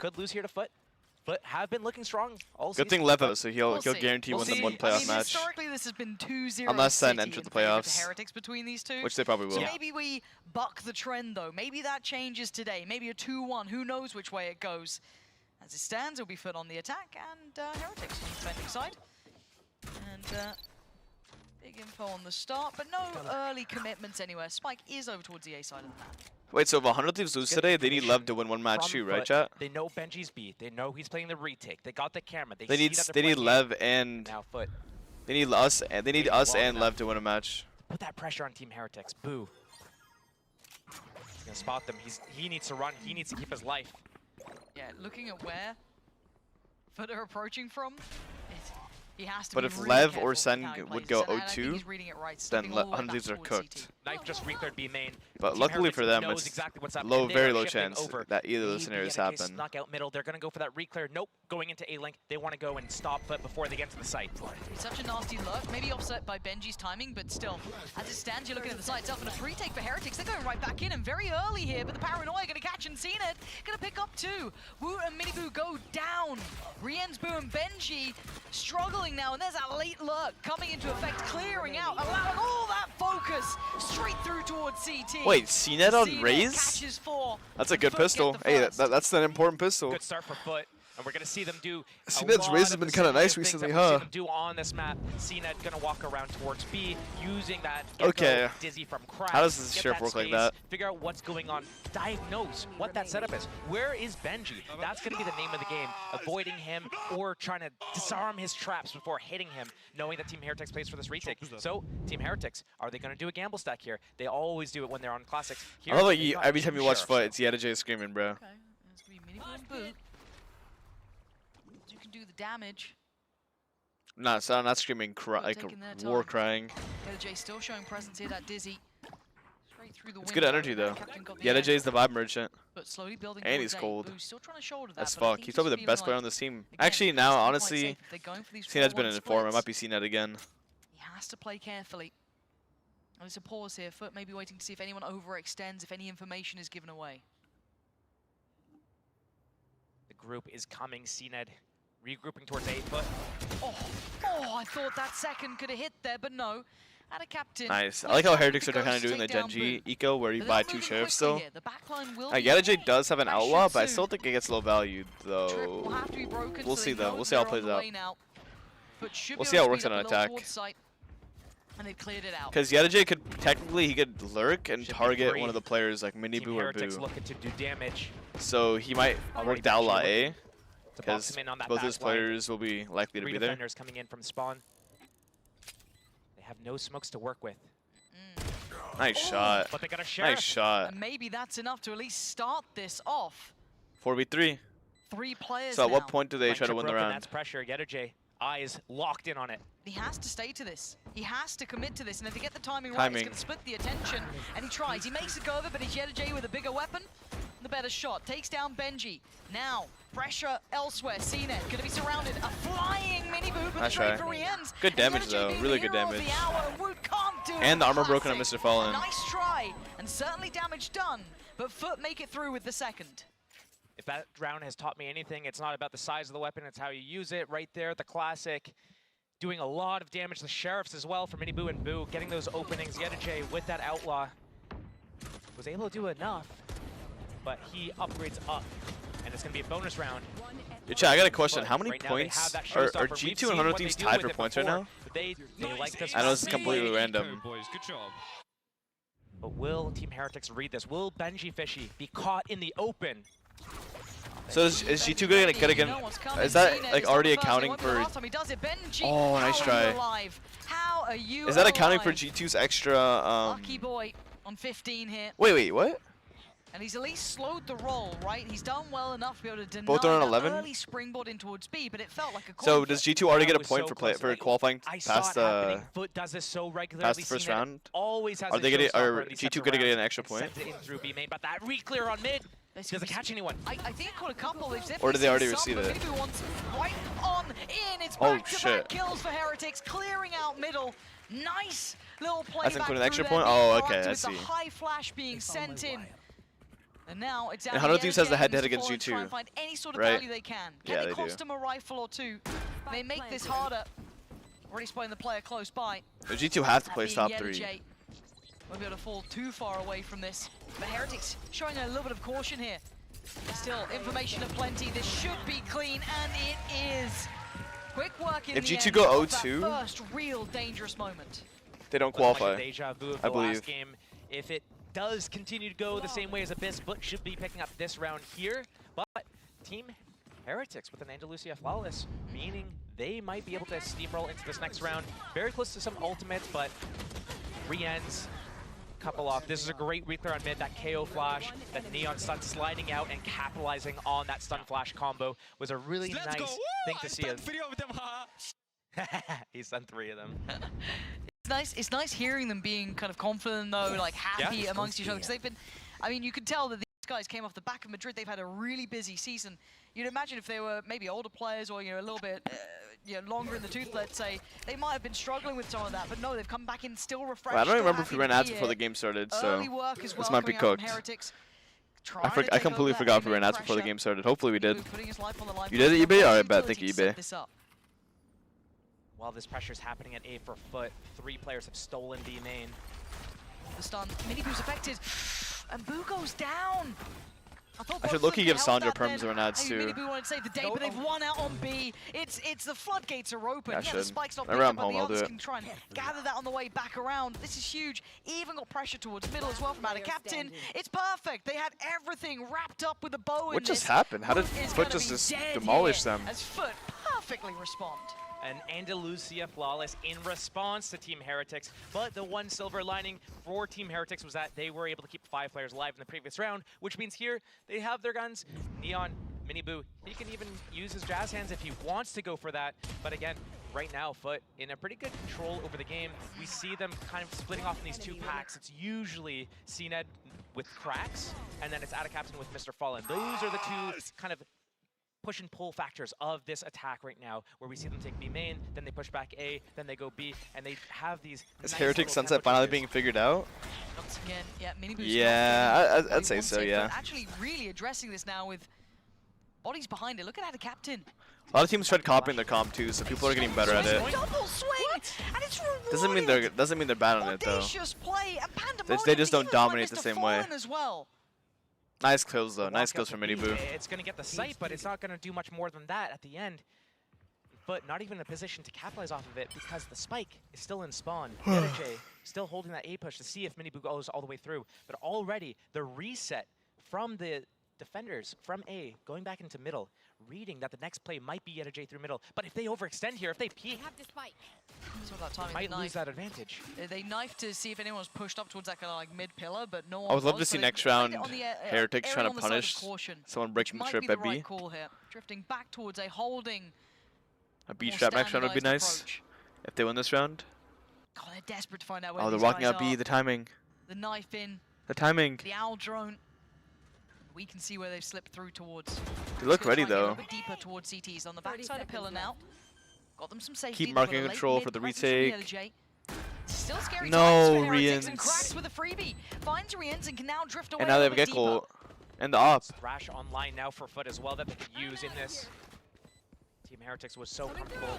could lose here to th-fut. th-fut have been looking strong all Good season. thing Levo, so he'll guarantee We'll one playoff match. Historically, this has been 2-0 Unless Sen City entered the in favor of playoffs. Heretics between these two. Which they probably will. So maybe we buck the trend, though. Maybe that changes today. Maybe a 2-1. Who knows which way it goes? As it stands, it'll be th-fut on the attack and Heretics on the defending side. And big info on the start, but no early commitments anywhere. Spike is over towards the A side of the map. Wait, so if 100 Thieves lose today, they need Lev to win one match too, right, chat? They know Benji's beat. They know he's playing the retake. They got the camera. They need Lev and now th-fut. They need us and Lev to win a match. Put that pressure on Team Heretics. Boo. He's gonna spot them. He needs to run. He needs to keep his life. Yeah, looking at where th-fut are approaching from, he has to But be if really Lev careful or with Sen how he would plays go this, and I think 0-2, he's reading it right, then stepping all the way 100 back Thieves are towards cooked. CT. Knife just recleared B main. But Team luckily for Heretics them, knows it's exactly what's happening. They very are low shifting chance over. that either of those Maybe scenarios EMEA happen. snuck out middle. They're going to go for that reclear. Nope. Going into A-Link. They want to go and stop th-fut before they get to the site. It's such a nasty lurk, maybe offset by Benji's timing, but still, as it stands, you're looking at the site itself, and a retake for Heretics. They're going right back in, and very early here, but the Paranoia going to catch and seen it. Going to pick up two. Woot and Miniboo go down. Rien's Boo and Benji struggling now, and there's that late lurk coming into effect, clearing out, allowing all that focus straight through towards CT. Wait, CNET on CNET Raze? catches four. That's a good th-fut pistol. get the Hey, first. that's an important pistol. Good start for th-fut. And we're going to see them do CNET's Raze has been kind of nice recently, huh? Them do on this map. CNET going to walk around towards B, using that Okay. Dizzy from Crash. How does this Get sheriff work like space, that? Figure out what's going on. Diagnose what that setup is. Where is Benji? That's going to be the name of the game. Avoiding him or trying to disarm his traps before hitting him, knowing that Team Heretics plays for this retake. So, Team Heretics, are they going to do a gamble stack here? They always do it when they're on Classics. Here, I love they like got every time you watch Sheriff. ft, it's th-fut screaming, bro. Okay, it's going to be Miniboo and Boo. You can do the damage. Not screaming like taking their war time. crying. th-fut still showing presence here, that Dizzy. Straight through the It's good window. energy though. Captain got the th-fut edge, is the vibe merchant. but slowly building And towards he's A. cold. Boo's still trying to shoulder that, As but I fuck. think He's probably the feeling best player like, on this team. again, Actually, now he's quite honestly, safe if they're going for these CNET's been 4-1 in form. It splits. might be CNET again. He has to play carefully. And there's a pause here. th-fut maybe waiting to see if anyone overextends, if any information is given away. The group is coming. CNET regrouping towards A. th-fut. Oh, I thought that second could have hit there, but no. At a captain. Nice. I like how Heretics are kind of doing the Genji eco where you buy 2 sheriffs still. Th-fut does have an outlaw, but I still think it gets low value though. We'll see though. We'll see how it plays out. We'll see how it works on an attack. And they cleared it out. Because th-fut could technically he could lurk and Should be target free. one of the players like Team Miniboo or Heretics Boo. looking to do damage. So he might work the outlaw A To box because him in on that both his back line. players will be likely to 3 be there. defenders coming in from spawn. They have no smokes to work with. Nice shot. But they got a sheriff. Nice shot. And maybe that's enough to at least start this off. 4v3. 3 players So at now. what point do they Line try to trip win the broken, round? That's pressure. th-fut eyes locked in on it. He has to stay to this. He has to commit to this. And if they get the timing right, he's going to split the attention. And he tries. He makes it go over, but it's th-fut with a bigger weapon. The better shot. Takes down Benji. Now, pressure elsewhere. CNET going to be surrounded. A flying Miniboo, but Nice straight try. for Rien's. Good damage, th-fut though. being Really the good hero of damage. the hour, and Woot can't do it. And the armor broken on Classic. Mr. Fallen. A nice try, and certainly damage done. But th-fut make it through with the second. If that round has taught me anything, it's not about the size of the weapon, it's how you use it. Right there, the classic. Doing a lot of damage to the sheriffs as well for Miniboo and Boo. Getting those openings. th-fut with that outlaw was able to do enough, but he upgrades up. And it's going to be a bonus round. Yo, chat, I got a question. How many Right now they points have that are showstopper. We've G2 and seen 100 what they Thieves do tied with for it points right before, now? but they like this. I know this is completely random. Boys, good job. But will Team Heretics read this? Will Benji Fishy be caught in the open? So is G2 gonna get again? Is that like already accounting for? Oh, nice try. Is that accounting for G2's extra? Lucky boy on 15 here. Wait, what? And he's at least slowed the roll, right? He's done well enough to be able to deny Both are on that 11? early springboard in towards B, but it felt like a coin So flip. does G2 already get a was point so for close. qualifying I saw past it happening. th-fut does this so regularly. past the first CNET round? Always has Are a they gonna? showstopper Are in these types G2 of gonna get rounds. an extra point? Sends it in through B main, but that re-clear on mid doesn't catch anyone. I think it caught a couple. Or did they already receive it? Maybe once right on in. It's Oh, back-to-back shit. kills for Heretics, clearing out middle. Nice little play. That's including an extra through point? there, Oh, being okay, proactive I with see. The high flash being sent in. And now it's And 100 Thieves has the head-to-head against G2. Try G2, and find any sort of right? value they can. Can Yeah, they they cost do. them a rifle or two? They make this harder. Already spotting the player close by. The G2 have to That play being top Yellow 3. J. Won't be able to fall too far away from this. But Heretics showing a little bit of caution here. Still, information aplenty. This should be clean, and it is. Quick work in If the G2 end go of that 0-2, first real dangerous moment. they don't Like a qualify. deja vu of I the believe. last game. If it does continue to go the same way as Abyss, but should be picking up this round here. But Team Heretics with an Andalusia Flawless, meaning they might be able to steamroll into this next round. Very close to some ultimates, but re-ends, couple off. This is a great reclear on mid, that KO flash, that Neon stun sliding out and capitalizing on that stun flash combo was a really nice thing to see. He's done 3 of them. It's nice hearing them being kind of confident though, like happy amongst each other, because they've been, I mean, you can tell that these guys came off the back of Madrid. They've had a really busy season. You'd imagine if they were maybe older players or, you know, a little bit longer in the tooth, let's say, they might have been struggling with some of that, but no, they've come back in still refreshed. Well, I don't still remember if we happy ran to ads be before the here. game started, so Early work as well this might be coming out from cooked. Heretics. I completely forgot if we ran ads before the game started. Hopefully we did. Putting his life on the line. You did it, eBay? Alright, bet. Thank you, Utility eBay. set this up. While this pressure is happening at A for Foot, 3 players have stolen B main. The stun. Mini-Boo's affected, and Boo goes down. I should low-key give Sandra perms or ads too. Mini-Boo wanted to save the day, but they've won out on B. It's the floodgates are open. I Yeah, the should. spike's not Whenever picked I'm up, but home, the I'll do others it. can try and gather that on the way back around. This is huge. Even got pressure towards middle as well from Ada Captain. It's perfect. They had everything wrapped up with a bow in What just this. happened? How did Foot is Foot gonna just be dead demolish here them? As Foot perfectly respond. An Andalusia Flawless in response to Team Heretics, but the one silver lining for Team Heretics was that they were able to keep 5 players alive in the previous round, which means here they have their guns. Neon, Mini-Boo, he can even use his jazz hands if he wants to go for that, but again, right now, Foot in a pretty good control over the game. We see them kind of splitting off in these 2 packs. It's usually CNED with cracks, and then it's Ada Captain with Mr. Fallen. Those are the 2 kind of push and pull factors of this attack right now, where we see them take B main, then they push back A, then they go B, and they have these. Is nice Heretic little Sunset tempo finally changes. being figured out? Once again, yeah, Mini-Boo's Yeah, not I'd say so, getting what he yeah. wanted, but actually really addressing this now with bodies behind it. Look at Ada Captain. A lot of teams tried copying their comp too, so people are getting better at it. Double swing, and it's Doesn't mean they're bad on it though. Audacious play and pandemonium. They just don't even dominate from the Mr. same way. Fallen as well. Nice kills though. Walk Nice up kills to from B, Mini-Boo. It's going to get the sight, but it's not going to do much more than that at the end. But not even in a position to capitalize off of it because the spike is still in spawn. J still holding that A push to see if Mini-Boo goes all the way through. But already the reset from the defenders from A going back into middle, reading that the next play might be J through middle. But if they overextend here, if they peek, So that timing, might the lose knife. that advantage. They knifed to see if anyone was pushed up towards that kind of like mid pillar, but no I one would love was, to see so they next played round it on the, Heretics erring trying on to the side of punish caution, someone which breaking the might trip be the at B. right call here. Drifting back towards a holding. A B more trap next round would be nice standardized approach. if they win this round. God, they're desperate to find out where Oh, they're these walking guys out B. are. The timing. The knife in, The timing. the owl drone. We can see where they've slipped through towards. They look Just gonna ready try and get a though. little bit deeper towards CTs on the backside of pillar now. Got them some safety. Keep They've got marking a late control mid for the presence from retake. LJ. Still scary No, times for Heretics, and Rians. cracks with a freebie. Finds Rians and can now drift away And now a they have little bit Gekko deeper. and the op. Thrash online now for Foot as well that they could use in this. Team Heretics was so comfortable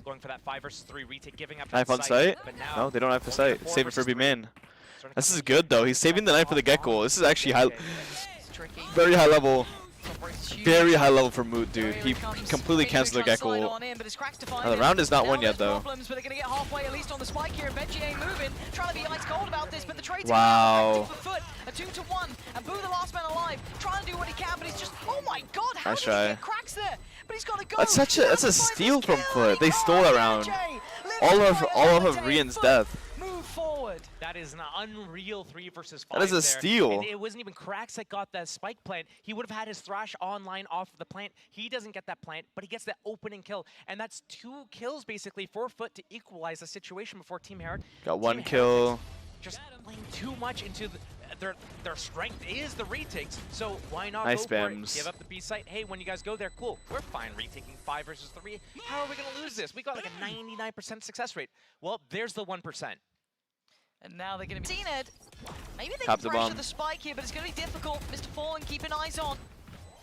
going for that 5 versus 3 retake, giving up Knife that on sight? but now No, they don't have to only sight. the 4 Save it for versus B 3. main. Starting to This come is in. good though. He's saving the knife for the Gekko. This is actually high, It's tricky. very high level. It's huge. Very high level for Moot, dude. Here He comes. completely Mini-Boo canceled the trying to slide Gekko. on in, but it's cracks to find Now, the him. round is not Now won yet, there's though. Problems, but they're going to get halfway, at least on the spike here. Benji ain't moving. Trying to be ice cold about this, but the trade's Wow. for Foot. A 2-to-1, and Boo, the last man alive, trying to do what he can, but he's just, oh my god, how Nice did he try. get cracks there? But he's got to go. That's such a He that's a has to find steal this from kill, Foot. and They he stole got that it, round. LJ. All Lifted of by all of LJ. Rian's Foot, death. Move forward. That is an unreal 3 versus 5 That is a there. steal. And it wasn't even cracks that got that spike plant. He would have had his Thrash online off of the plant. He doesn't get that plant, but he gets that opening kill. And that's 2 kills basically for Foot to equalize the situation before Team Heretics. Got 1 kill. Just playing too much into their strength is the retakes. So why not Nice go for it? spams. Give up the B site. Hey, when you guys go there, cool. We're fine retaking 5 versus 3. How are we going to lose this? We got like a 99% success rate. Well, there's the 1%. And now they're going to be seen it. Maybe they Tap can the pressure bomb. the spike here, but it's going to be difficult. Mr. Fallen keeping eyes on.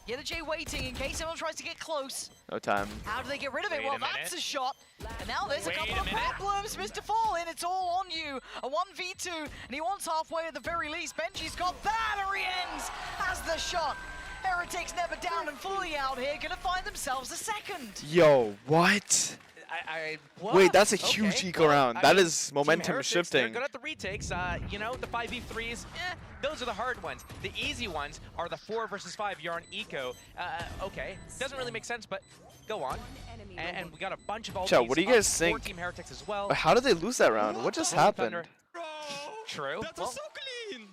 th-fut waiting in case anyone tries to get close. No time. How do they get rid of it? Wait Well, a minute. that's a shot. And now there's a Wait couple a of minute. problems. Mr. Fallen, it's all on you. A 1v2, and he wants halfway at the very least. Benji's got that, and ends has the shot. Heretics never down and fully out here, gonna find themselves a second. Yo, what? What? Wait, that's a huge Okay, eco round. I That mean, is Team momentum Heretics, shifting. They're good at the retakes. You know, the 5v3s, those are the hard ones. The easy ones are the 4 versus 5. You're on eco. Okay, doesn't really make sense, but go on. And we got a bunch of ultimates. Chat, what do you guys for think? Team Heretics as well. How did they lose that round? What just Rolling happened? Thunder. True. That Well, was so clean.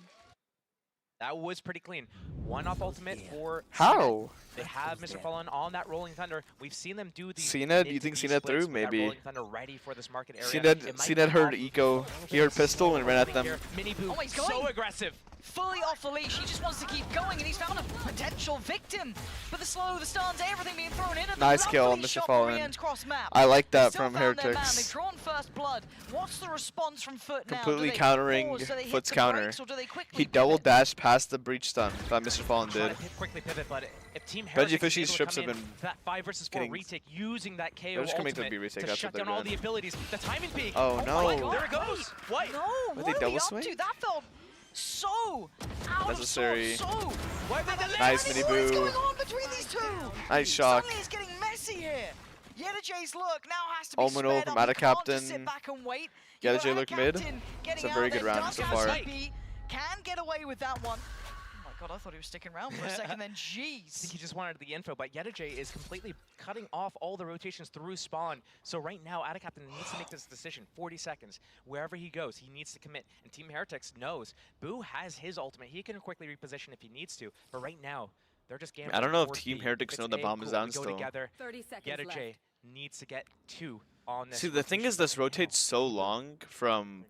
that was pretty clean. One off ultimate for How? They have Mr. Fallen on that Rolling Thunder. We've seen them do these. CNED, do you think CNED threw? Maybe. Rolling Thunder ready for this market area. CNED heard eco. He heard pistol and ran at them. Mini Boo, Oh, he's so going. aggressive. Fully off the leash, he just wants to keep going, and he's found a potential victim. But the slow, the stuns, everything being thrown in at the Nice kill, lovely Mr. shot Fallen. Brienne's cross map. I like They that still from found their man. Heretics. They've drawn first blood. What's the response from Foot now? Completely Do they countering pause? Do they hit Foot's the counter. brakes, or do they quickly He double pivot? dashed past the breach stun that Mr. Fallen Try did. to quickly pivot, but if Team Benji Heretics is Fishy's able to strips come have in been that 5 versus 4 getting- retake using that KO They're just coming to ultimate the retake, to that's shut what they're down all doing. the abilities, the timing peak. Oh, my no. God, there it goes. What? No, Were what they are we double up swing? to? That felt so out Necessary. of sorts. So Why are they delayed? Nice what mini is boo. going on between these two? Nice shock. Suddenly it's getting messy here. j look now has to be Omino sped from up. Ada He can't just Captain. sit back and wait. J You got look Ada mid. Captain getting It's a out very there, good round does so have far. Spike, can get away with that one. Oh my god, I thought he was sticking around for a second then. I think Jeez. he just wanted the info, but J is completely cutting off all the rotations through spawn. So right now, Ada Captain needs to make this decision. 40 seconds. Wherever he goes, he needs to commit. And Team Heretics knows Boo has his ultimate. He can quickly reposition if he needs to. But right now, they're just gambling. I don't know if towards Team B. Heretics If know it's the A, bomb is cool, down we go still. together. 30 seconds left. J needs to get 2 on this. See, the thing is, this rotates so long from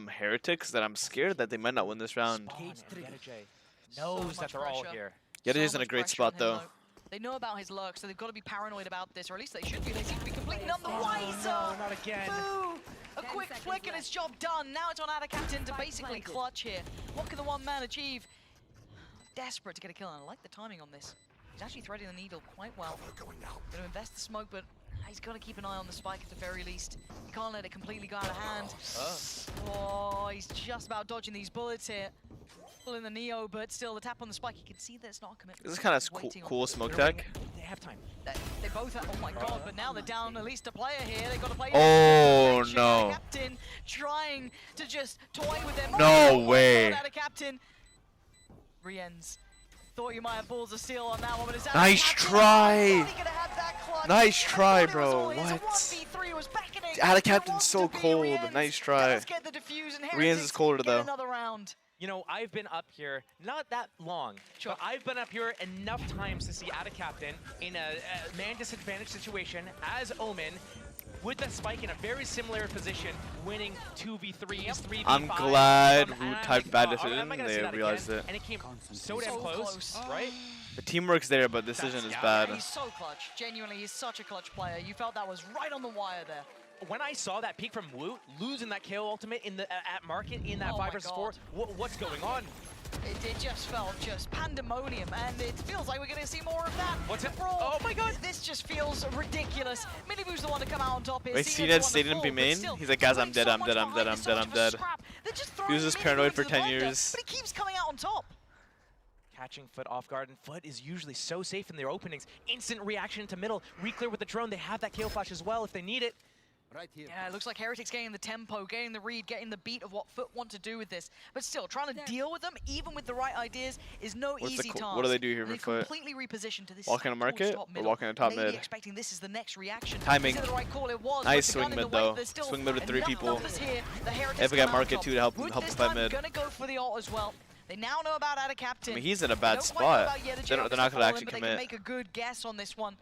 Heretics that I'm scared that they might not win this round. J So knows that much they're all pressure. here. Yeti's So in a much great pressure spot on him, though. They know about his lurk, so they've got to be paranoid about this, or at least they should be. They seem to be completely none the No, wiser. not again. Boo! A 10 quick seconds flick and it's job done. Now it's on Ada Captain to basically clutch here. What can the one man achieve? Desperate to get a kill, and I like the timing on this. He's actually threading the needle quite well. Going to invest the smoke, but he's got to keep an eye on the spike at the very least. He can't let it completely go out of hand. Oh, he's just about dodging these bullets here. In the Neo, but still the tap on the spike. You can see that it's not a commitment. This is kind of He's waiting on cool it. smoke They're tech. They have time. They both have, oh my god, but now they're down at least a player here. They've got to play. Oh, no. Captain trying to just toy with them. No Oh, way. God, Ada Captain. Riens. Thought you might have balls of steel on that one, but it's Ada Nice Captain. try. Thought he could have had that clutch. Nice And I try, thought it was bro. all his. A What? 1v3 was beckoning. Ada There Captain's wants so to be cold. Riens. Nice try. Let's get the diffuse and Riens Heretics is colder, get though. another round. You know, I've been up here, not that long, Sure. but I've been up here enough times to see Ada Captain in a man disadvantaged situation as Omen, with the spike in a very similar position, winning 2v3s, 3v5s. I'm glad and Wu I'm typed like, bad am I decision. gonna They see that realized again? it. And it came so damn So close, close. right? The teamwork's there, but decision is yeah, bad. He's so clutch. Genuinely, he's such a clutch player. You felt that was right on the wire there. When I saw that peak from Wu, losing that KO ultimate in the at market in that Oh 5 my versus God. 4, what's going on? It just felt just pandemonium, and it feels like we're going to see more of that. What's it? Brawl. Oh my God. This just feels ridiculous. Minibu's the one to come out on top here. Wait, CNED's CNED the one stayed to in B fall, but main? still, He's like, guys, I'm putting dead, so I'm much dead, I'm behind dead, it, I'm so dead, much I'm of a dead. scrap. They're just He throwing was just Minibu paranoid into for the 10 thunder, years. But he keeps coming out on top. Catching Foot off guard, and Foot is usually so safe in their openings. Instant reaction into middle, re-clear with the drone. They have that KO flash as well if they need it. Right here. Yeah, it looks like Heretics getting the tempo, getting the read, getting the beat of what Foot want to do with this. But still, trying to deal with them, even with the right ideas, is no What's the easy co- task. what do they do here And for they Foot? completely repositioned to this Walking side to market towards top or middle. walking to top Maybe mid? expecting this is the next reaction. Timing. Is it the right call? It was. Nice but the gun swing in mid, the way, though. there's still Swing mid with 3 enough people. numbers here. The Heretics If we got come out market top. too to help Wood the this fight time mid. Gonna go for the ult as well. They now know about Ada Captain. I mean, he's in a They bad don't quite know spot. about Yetiche They're or not Mr. going to Fallen, actually but they can commit. make a good guess on this one.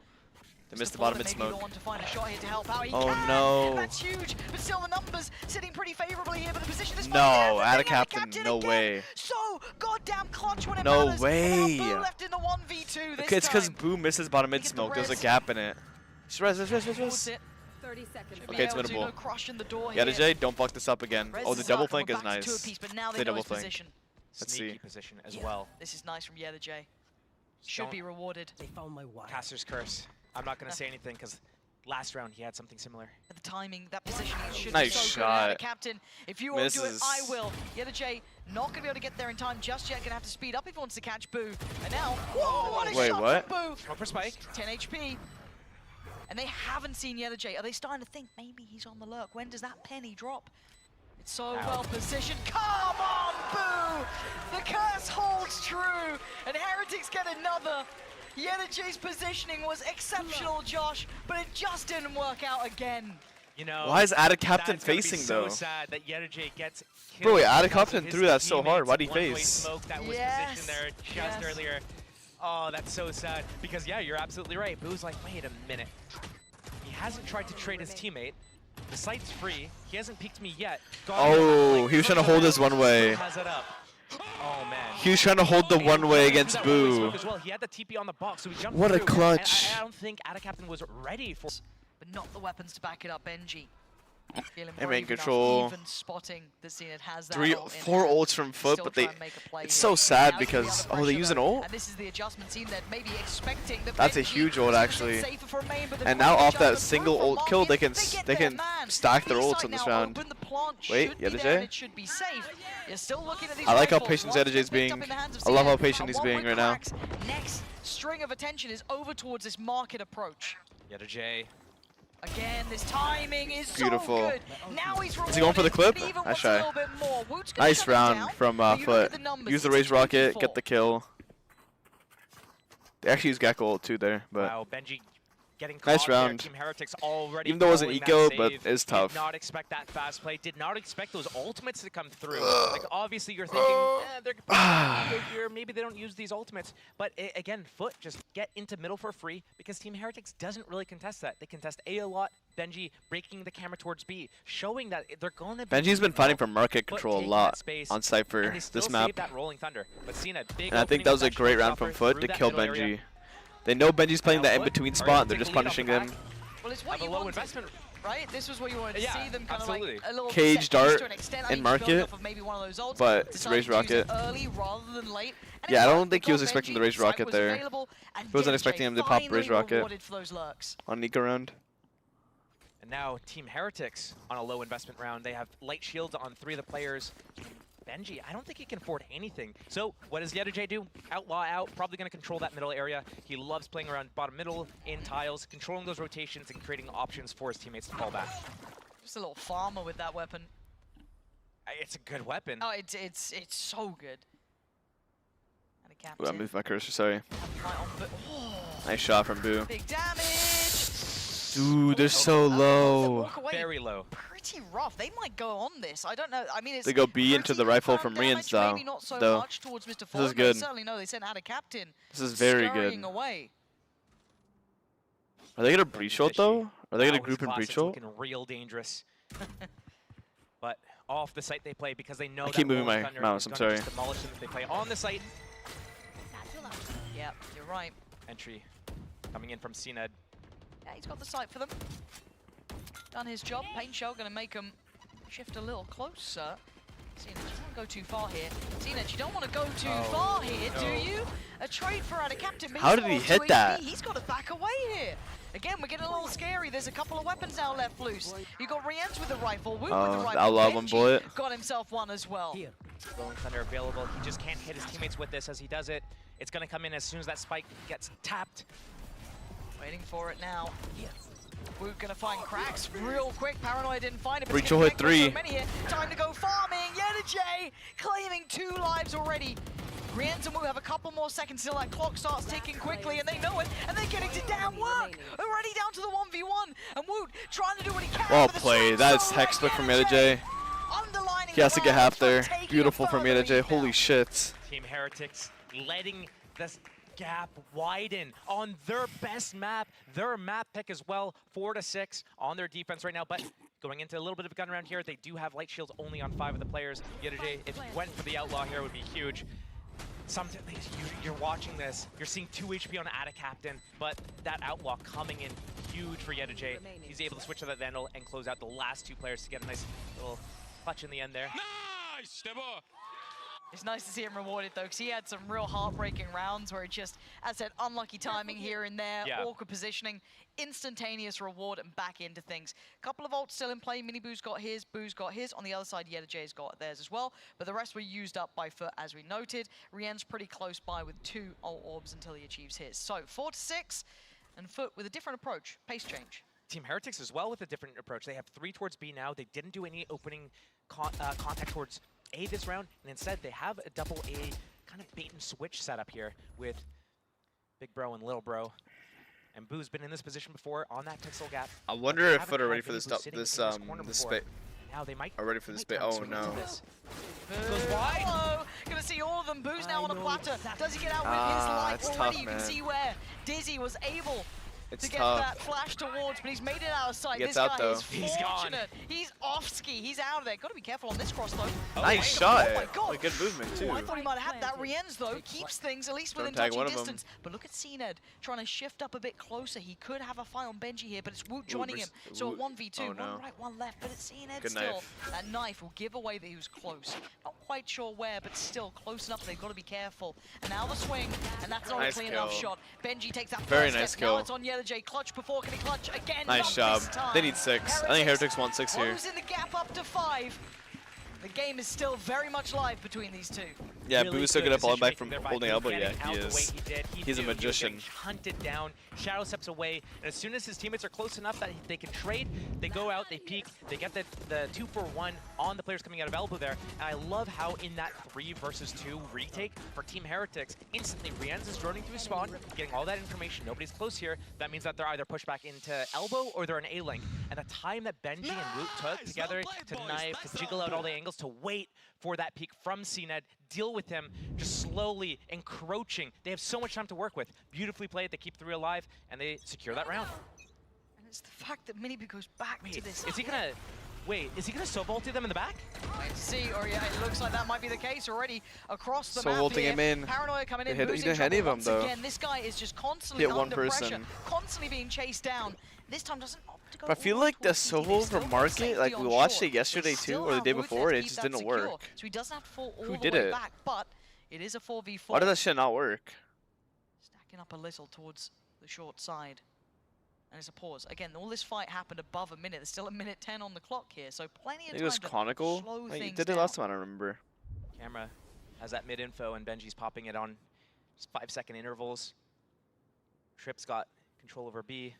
They missed the Mr. bottom Fallen mid may be the smoke. one to find a shot here to help out. He Oh, can. no. That's huge, but still the numbers sitting pretty favorably here. But the position is No, fine. Ada Captain, no again. way. So goddamn clutch when it No matters. way. And now Boo left in the 1v2 this It's because time. Boo misses bottom They mid get the smoke. There's a res. gap in it. Just res. Towards it. 30 seconds. Okay, it's able to winnable. crush in the door Yeah, here. DJ, don't fuck this up again. Rez Oh, the is double up, flank we're is back to nice. a piece, but now they They know double his flank. position. Let's Sneaky see. position as well. This is nice from th-fut. Should Don't- be rewarded. They found my wife. Caster's curse. I'm not going to say anything because last round he had something similar. At the timing, that position should Nice be so shot. good. Captain, if you won't do it, Misses. I will. th-fut not going to be able to get there in time just yet. Going to have to speed up if he wants to catch Boo. And now, whoa, what a Wait, shot what? from Boo. Smoke for Spike. 10 HP. And they haven't seen th-fut. Are they starting to think maybe he's on the lurk? When does that penny drop? It's so well positioned. Come on, Boo! The curse holds true. And Heretics get another. th-fut's positioning was exceptional, Josh, but it just didn't work out again. You know, Why is Ada Captain that's gonna be facing so though? sad that th-fut gets killed. Bro, wait, Ada because Captain of his threw that so hard. Why'd he teammates' one-way face? Smoke that was Yes, positioned there just yes. earlier. Oh, that's so sad. Because yeah, you're absolutely right. Boo's like, wait a minute. He hasn't tried to trade his teammate. The site's free. He hasn't peeked me yet. Oh, he was trying to hold his one way. Has it up. Oh man. He was trying to hold the one way against That one-way Boo. smoke as well. He had the TP on the box, so he jumped What a through. clutch. And I don't think Ada Captain was ready for. But not the weapons to back it up, Benji. Feeling Hey, brave man, enough, control. even spotting the scene it has that 4 ults from Foot, but they. It's so sad because they use an ult. And this is the adjustment team that maybe expecting that That's a Benji huge ult was actually. safer for main, but the And now quick off that adjustment single through from ult kill, they Market, can get their man. stack their B ults site on this now round. open, the plant Wait, should be th-fut? there and it should be safe. You're still looking at these I like how rifles. patient Once th-fut is they're picked up being. in the hands of I love how CN, patient and he's one being with right now. cracks, next string of attention is over towards this market approach. th-fut. Again, this timing is Beautiful. so good. Now he's Is he going for the clip? but he even Nice wants try. a little bit more. Woot's gonna Nice shut him round down, from but you look Foot. at the numbers, Use the it's Rage Rocket, 24. get the kill. They actually use Gecko ult too there, but Wow, Benji getting Nice caught there. round. Team Heretics already Even though it wasn't calling that eco, save. but it's tough. Did not expect that fast play. Did not expect those ultimates to come through. Like obviously you're thinking they're good here. Maybe they don't use these ultimates. But again, Foot just get into middle for free because Team Heretics doesn't really contest that. They contest A a lot. Benji breaking the camera towards B, showing that they're going to be. Benji's been fighting for market Foot control a taking lot that space, on Cypher and they still this saved map. that rolling thunder. But seeing a big And I think opening that was a with great shield round from stopper Foot through to that kill middle area. Benji. They know Benji's playing Now that Foot in-between are spot, able and they're to just take the lead off punishing the him. back. Well, it's Have what a you low wanted, investment. right? This was what you wanted to Yeah, see them kind of absolutely. like a little Cage set piece dart to an extent. I and think market, building off of maybe one of those ults, but it's decided Rage to use it Rocket. early rather than late. And Yeah, it I worked don't think he was because expecting the Benji, Rage site Rocket was there. available, and He wasn't th-fut expecting him to pop Rage finally Rocket rewarded for those lurks. on Nico round. And now Team Heretics on a low investment round. They have light shields on 3 of the players. Benji, I don't think he can afford anything. So what does th-fut do? Outlaw out, probably going to control that middle area. He loves playing around bottom middle, in tiles, controlling those rotations and creating options for his teammates to fall back. Just a little farmer with that weapon. It's a good weapon. Oh, it's so good. And a Ooh, captain. I moved my cursor, sorry. Have the fight on, but oh, Nice shot from Boo. big damage. Dude, they're so low. Walk away. Very low. Pretty rough. They might go on this. I don't know. I mean, it's They go B into pretty the rifle confirmed from Rian damage, style, Maybe not so though. much towards Mr. This is Ford, but good. certainly no. They sent out a captain. This is very scurrying good. away. Are they gonna breach ult though? Are they gonna Wow, group his and breach classic's ult? looking real dangerous. But off the site they play because they know I that keep moving Rolling my Thunder mouse, is I'm gonna sorry. just demolish them if they play on the site. Yeah, you're right. Entry coming in from CNED. Yeah, he's got the sight for them. Done his job. Paint Shell going to make him shift a little closer. CNED, you don't want to go too far here. CNED, you don't want to go too far here, do you? A trade for out of captain. but How he's did he got hit 2 that? HP. He's got to back away here. Again, we're getting a little scary. There's a couple of weapons now left loose. You got Rienz with the rifle, Woot with the Oh, rifle. the outlaw one Benji bullet. got himself one as well. Here. Rolling Thunder available. He just can't hit his teammates with this as he does it. It's going to come in as soon as that spike gets tapped. Waiting for it now. We're gonna find cracks real quick. Paranoia didn't find it, but Breach it's will gonna hit connect with 3. so many here. Time to go farming. th-fut claiming 2 lives already. Rienz and Wu have a couple more seconds till that clock starts ticking quickly, and they know it, and they're getting to damn work. Already down to the 1v1, and Woot trying to do what he can. Well with the played. swing That is solo textbook like from th-fut. th-fut. Underlining He has to the get half round there. for taking Beautiful a from further th-fut. lead Holy now. shit. Team Heretics letting this gap widen on their best map, their map pick as well, 4-6 on their defense right now. But going into a little bit of a gun around here, they do have light shields only on 5 of the players. th-fut, if you went for the outlaw here, would be huge. Sometimes you're watching this, you're seeing 2 HP on Ada Captain, but that outlaw coming in huge for th-j. He's able to switch to that Vandal and close out the last 2 players to get a nice little clutch in the end there. Nice, der war. It's nice to see him rewarded, though, because he had some real heartbreaking rounds where it just, as I said, unlucky timing here and there, awkward positioning, instantaneous reward, and back into things. Couple of ults still in play. Miniboo's got his, Boo's got his. On the other side, th-j's got theirs as well, but the rest were used up by fut, as we noted. Rien's pretty close by with 2 ult orbs until he achieves his. So 4-6, and fut with a different approach, pace change. Team Heretics as well with a different approach. They have 3 towards B now. They didn't do any opening contact towards A this round, and instead they have a double A kind of bait and switch setup here with Big Bro and Little Bro. And Boo's been in this position before on that pixel gap. I wonder if fut are ready for this spit. Now they might Are ready for this spit. Oh no. Goes wide. Hello. Gonna see all of them. Boo's now on a platter. Does he get out with his life already? Tough, you can see where Dizzy was able to get tough. that flash towards, but he's made it out of sight. He gets This out, guy though. is fortunate. He's off ski. He's out of there. Got to be careful on this cross, though. Nice shot. Oh my god. Good movement, too. I thought he might have had that. Rien's, though, keeps things at least within tag touching one of them. distance. But look at th trying to shift up a bit closer. He could have a fight on Benji here, but it's th joining him. So a 1v2. Oh, no. One right, one left, but it's th Good still. knife. That knife will give away that he was close. Not quite sure where, but still close enough. They've got to be careful. And now the swing, and that's not Nice a clean kill. enough shot. Benji takes that Very first nice step. kill. Now it's on th-j. Clutch before. Can he clutch again? Nice Not job. this time. They need 6. I think Heretics want 6 here. Closing the gap up to 5. The game is still very much live between these two. Yeah, Really Boo's still good good at falling back decision-making from there by holding Boo, elbow. getting Yeah, out he the way is. he did. He's a knew he was magician. getting hunted down. Shadow steps away, and as soon as his teammates are close enough that they can trade, they go out, they peek, they get the 2-for-1 on the players coming out of elbow there. And I love how in that 3 versus 2 retake for Team Heretics, instantly Rien's is droning through spawn, getting all that information. Nobody's close here. That means that they're either pushed back into elbow or they're in A-link. And the time that Benji and Woot took together to knife, to jiggle out all the angles, to wait for that peek from th, deal with him, just slowly encroaching. They have so much time to work with. Beautifully played, they keep 3 alive, and they secure that round. And it's the fact that Miniboo goes back to this. Is he gonna, is he gonna so-vaulty them in the back? Wait to see, or yeah, it looks like that might be the case already across the So map vaulting here. him in. Paranoia coming in, He Boo's in didn't hit any of trouble them, once though. again. This guy is just constantly Hit one under person. pressure, constantly being chased down. This time doesn't opt to go But I feel all like the towards CT. They solo still from got Market, safety like we on watched shore. it yesterday They too, still or the have day Woot before, there it to just keep that didn't secure. work. So he doesn't have to fall all Who the did way it? back, but it is a 4v4. Why did that shit not work? Stacking up a little towards the short side. And it's a pause. Again, all this fight happened above a minute. There's still a minute 10 on the clock here, so plenty of I think time it was to Chronicle. slow Like, he things did it down. last time, I don't remember. Camera has that mid-info, and Benji's popping it on just 5-second intervals. Trip's got control over B.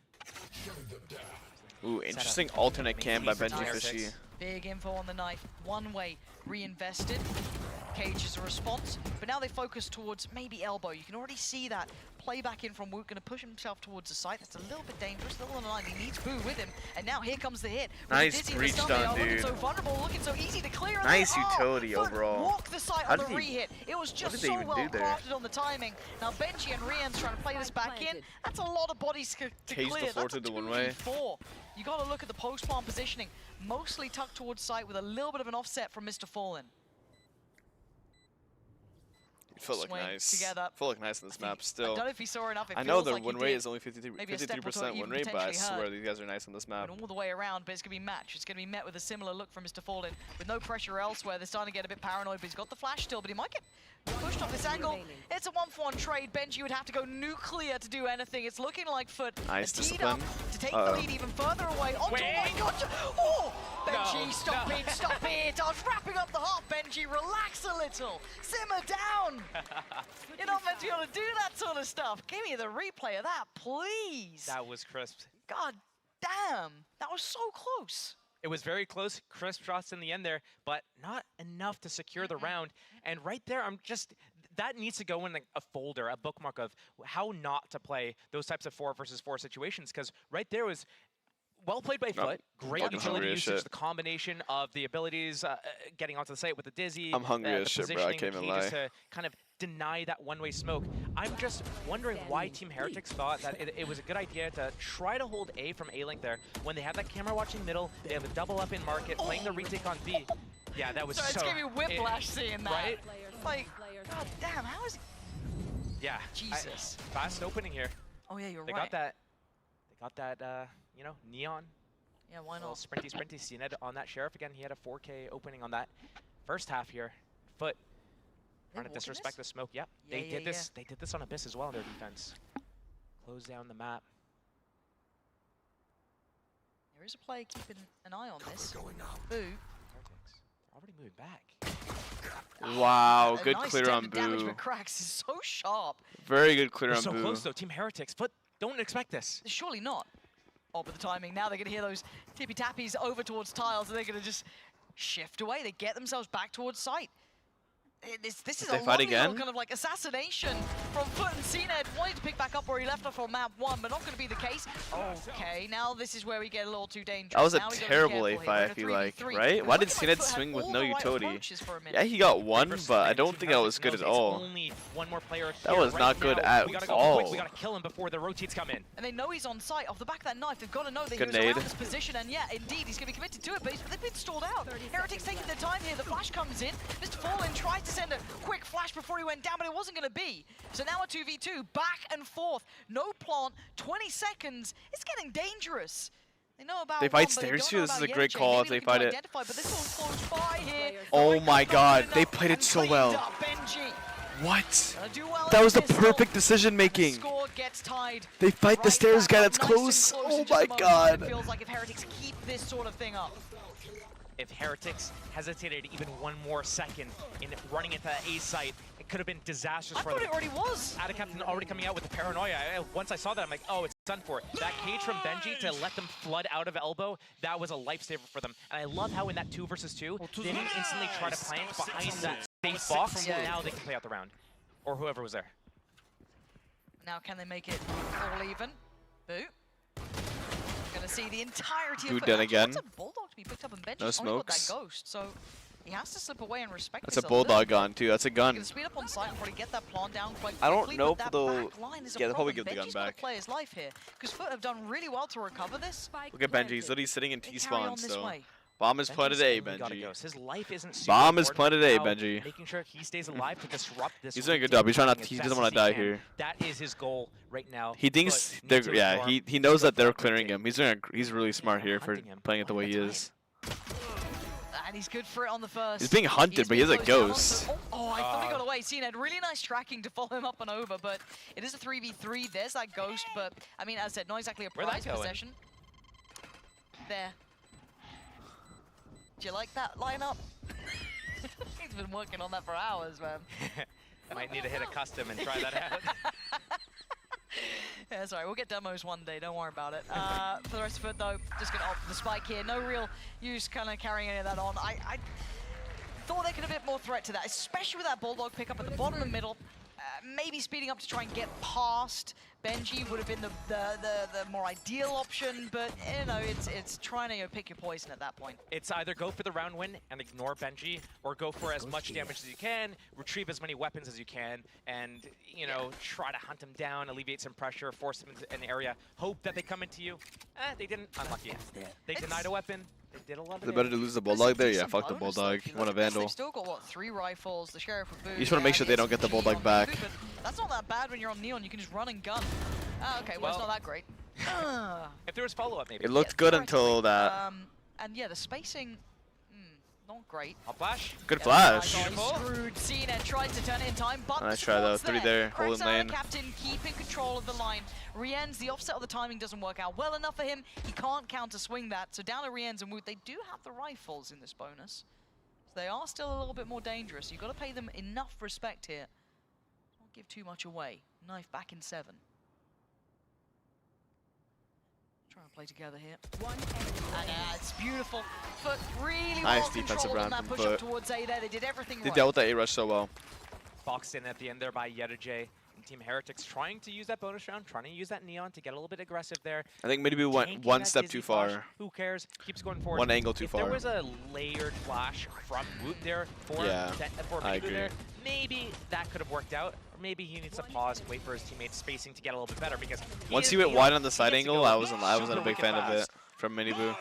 Ooh, interesting alternate cam by Benji Fishy. Big info on the knife. One way reinvested. Cage is a response, but now they focus towards maybe elbow. You can already see that play back in from Woot, going to push himself towards the site. That's a little bit dangerous, a little on the line. He needs Boo with him, and now here comes the hit. Nice Dizzy breach Mustang, done, looking dude. so vulnerable, looking so easy to clear. and Nice then, utility fut overall. Walk the site How on the did he- re-hit. It was just did they so even well do there? crafted on the timing. Now Benji and Rien's trying to play this back in. That's a lot of bodies to Cage the clear. floor That's a to the one-way. 2v4. You got to look at the post-spawn positioning. Mostly tucked towards site with a little bit of an offset from Mr. Fallen. Felt look Swing nice. together. Felt look nice in this map I still. don't know if he saw enough. It I know feels the like he win rate did. is only 53% Maybe a step or two win even rate, but I potentially swear hurt. these guys are nice on this map. Going all the way around, but it's going to be matched. It's going to be met with a similar look from Mr. Fallen. With no pressure elsewhere, they're starting to get a bit paranoid, but he's got the flash still, but he might get pushed off this angle. It's a 1-for-1 trade. Benji would have to go nuclear to do anything. It's looking like fut Nice teed up discipline. to take the lead even further away. Oh my god! Oh! Benji, No, stop no. it, stop it! I was wrapping up the heart, Benji. Relax a little. Simmer down. You're not meant to be able to do that sort of stuff. Give me the replay of that, please. That was crisp. God damn, that was so close. It was very close, crisp shots in the end there, but not enough to secure the round. And right there, that needs to go in a folder, a bookmark of how not to play those types of 4 versus 4 situations, because right there was well played by fut. Great fucking utility hungry as usage, shit. the combination of the abilities, getting onto the site with the Dizzy, I'm hungry the as shit, bro. I positioning, can't even Cages lie. to kind of deny that one-way smoke. I'm just wondering why Team Heretics thought that it was a good idea to try to hold A from A-Link there. When they have that camera watching middle, they have a double up in market, playing the retake on B. Yeah, that was So it's giving me whiplash seeing that. Right? Like, god damn, how is it? Yeah. Jesus. Fast opening here. Oh yeah, you're They right. got that. got that, you know, neon. Yeah, why not? Sprinty CNED on that Sheriff. Again, he had a 4K opening on that first half here. Fut trying to disrespect the smoke. Yep, they did this. They did this on Abyss as well in their defense. Close down the map. There is a player keeping an eye on this. Boo. Heretics already moving back. Wow, good nice clear on damage, Boo. but Cracks is so sharp. Very good clear They're on so Boo. close though, Team Heretics. Fut don't expect this. Surely not. Oh, but the timing. Now they're going to hear those tippy-tappies over towards tiles, and they're going to just shift away. They get themselves back towards site. This is a lovely little kind of like assassination from fut and CNED. Wanted to pick back up where he left off on map 1, but not going to be the case. Okay, now this is where we get a little too dangerous. That was a now terrible A5, I feel like, right? Why did CNED swing with no utility? Yeah, he got one, but I don't think that was good at all. Only one more player that was not good at all. We gotta kill him before the rotates come in. And they know he's on site. Off the back of that knife, they've got to know that he was around this position. And yeah, indeed, he's going to be committed to it, but they've been stalled out. Heretics taking their time here. The flash comes in. Mr. Fallen tries to send a quick flash before he went down, but it wasn't going to be. So now a 2v2, back and forth. No plant, 20 seconds. It's getting dangerous. They know about they fight stairs too. This is a great call if they fight it. But this one's close by here. Oh my god, they played it so well. What? That was the perfect decision making. They fight the stairs guy that's close. Oh my god. It feels like if Heretics keep this sort of thing up. If Heretics hesitated even one more second in running into that A site, it could have been disastrous for them. I thought it already was. Captain already coming out with the paranoia. Once I saw that, I'm like, oh, it's done for. That cage from Benji to let them flood out of elbow, that was a lifesaver for them. And I love how in that 2 versus 2, they didn't instantly try to plant behind that safe box. Now they can play out the round. Or whoever was there. Now can they make it all even? Boo. Gonna see the entirety Boo of done again. That's a bulldog to be picked up and Benji. No smokes. That ghost, so he has to slip away and respect That's a bulldog gun too. That's a gun. He can speed up on site and probably get that plant down quite quickly. I don't know if they'll. Yeah, they'll probably give the gun back. Play his life here because fut have done really well to recover this. Look at Benji. He's literally sitting in T spawn. So bomb is planted A, Benji. His life isn't bomb is planted A, Benji. Making sure he stays alive to disrupt this. He's doing a good job. He's trying not. He doesn't want to die here. That is his goal right now. He thinks they're. Yeah, he knows that they're clearing him. He's really smart here for playing it the way he is. And he's good for it on the first. He's being hunted, but he has a ghost. Oh, I thought he got away. CNED, really nice tracking to follow him up and over, but it is a 3v3. There's that ghost, but I mean, as I said, not exactly a prize possession. There. Do you like that lineup? He's been working on that for hours, man. Might need to hit a custom and try that out. Yeah, sorry, we'll get demos one day, don't worry about it. For the rest of it though, just gonna opt the spike here. No real use kind of carrying any of that on. I thought there could have been a bit more threat to that, especially with that bulldog pickup at the bottom and middle. Maybe speeding up to try and get past Benji would have been the more ideal option, but you know, it's trying to pick your poison at that point. It's either go for the round win and ignore Benji, or go for as much damage as you can, retrieve as many weapons as you can, and you know, try to hunt him down, alleviate some pressure, force them into an area, hope that they come into you. They didn't. Unlucky. They denied a weapon. They did a lot of Is it better to lose the bulldog there? Yeah, fuck the bulldog. You want a vandal. They've still got, what, 3 rifles, the sheriff with boots. You just want to make sure they don't get the bulldog back. That's not that bad when you're on Neon, you can just run and gun. Okay, well, it's not that great. If there was follow-up, maybe. It looked good until that. And yeah, the spacing, not great. I'll flash. Good flash. Screwed. CNED tried to turn it in time, but nice try though. 3 there, holding lane. Captain keeping control of the line. Rien's, the offset of the timing doesn't work out well enough for him. He can't counter swing that. So down to Rien's and Woot, they do have the rifles in this bonus. So they are still a little bit more dangerous. You've got to pay them enough respect here. Don't give too much away. Knife back in 7. Trying to play together here. And it's beautiful. Fut really nice well defensive round from push up towards A there. They did everything right. They dealt with that A rush so well. Boxed in at the end there by th-fut. And Team Heretics trying to use that bonus round, trying to use that neon to get a little bit aggressive there. I think maybe we went one step too far. Flash. Who cares? Keeps going forward. One angle too far. If there was a layered flash from Woot there for Mibu there, maybe that could have worked out. Or maybe he needs to pause, wait for his teammates' spacing to get a little bit better, because once he went wide on the side angle, I wasn't a big fan of it from Minibu.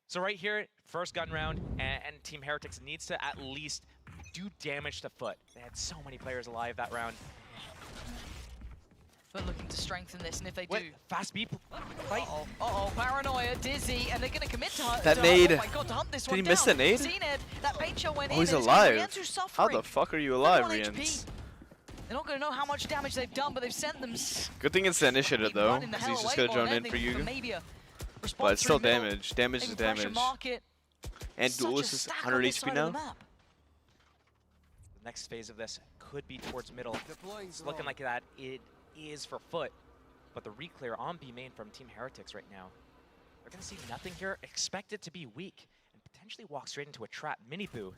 So right here, first gun round, and Team Heretics needs to at least do damage to fut. They had so many players alive that round. But looking to strengthen this, and if they do... Wait, fast beat fight. Uh-oh, Paranoia, Dizzy, and they're going to commit to That nade. Oh my god, to hunt this one Did he down. miss the nade? Zened, that paint shot went in, He's and it's gonna be alive. Rienzu How suffering. the fuck are you alive, 31 HP. Rienz? They're not going to know how much damage they've done, but they've sent them... Good thing it's the initiative, though, running the because hell he's just away going to more drone than in for anything you. maybe a But response it's still through middle, damage. Damage is maybe pressure damage. market. And Such a Duelist is stack 100 on this HP side of now. the map. The next phase of this could be towards middle. It's looking like that it is for Foot. But the reclear on B main from Team Heretics right now. They're going to see nothing here. Expect it to be weak and potentially walk straight into a trap. Mini Boo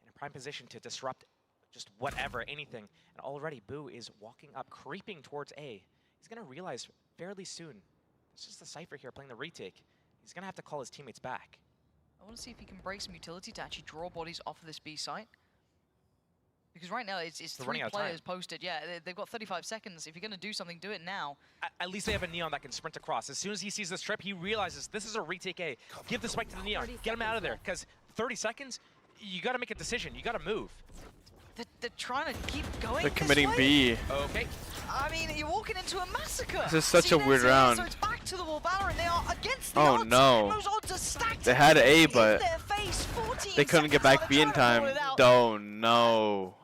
in a prime position to disrupt just whatever, anything. And already Boo is walking up, creeping towards A. He's going to realize fairly soon, it's just a Cypher here playing the retake. He's going to have to call his teammates back. I want to see if he can break some utility to actually draw bodies off of this B site. Because right now it's 3 players posted. Yeah, they've got 35 seconds. If you're going to do something, do it now. At least they have a Neon that can sprint across. As soon as he sees this trip, he realizes this is a retake A. Give the spike to the Neon. Get him out of there. Because 30 seconds, you got to make a decision. You got to move. They're trying to keep going. They're committing B. Okay. I mean, you're walking into a massacre. This is such a weird round. So it's back to the wall. Valorant, they are against the Oh, odds. no. Those odds are stacked. They had A, but in their face. 14 they couldn't get seconds back B in left, trying to time. pull it out. Oh, no.